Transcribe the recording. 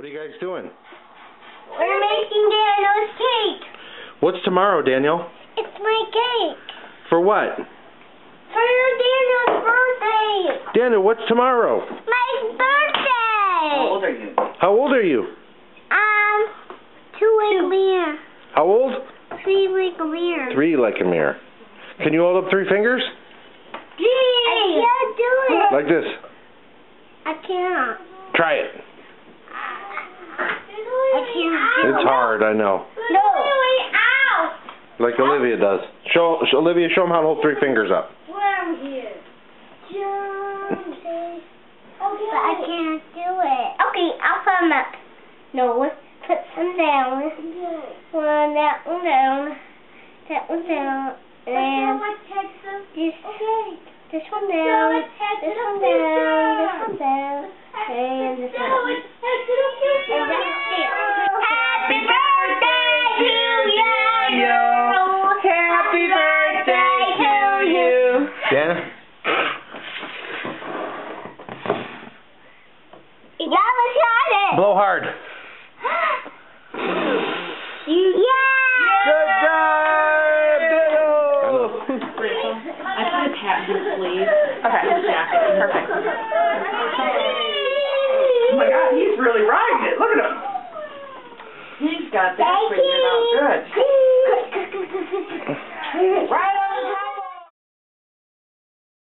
What are you guys doing? We're making Daniel's cake. What's tomorrow, Daniel? It's my cake. For what? For Daniel's birthday. Daniel, what's tomorrow? My birthday. How old are you? How old are you? 2 like a mirror. How old? 3 like a mirror. 3 like a mirror. Can you hold up 3 fingers? I can't do it. Like this. I can't. Try it. I can't. It's hard, I know. No. Ow. Like Olivia does. Olivia, show them how to hold 3 fingers up. Where am I here? But I can't do it. Okay, I'll put them up. No, put them down. One down. That one down. And this one down. This one down. This one down. And this one. And that's it. Happy birthday to you. Happy birthday to you. Dana? You gotta shot it. Blow hard. Good job, Daniel! I put a tab in the sleeve. Okay. Jacket. Perfect. Oh my God, he's really riding it. Look at him. He's got that for you.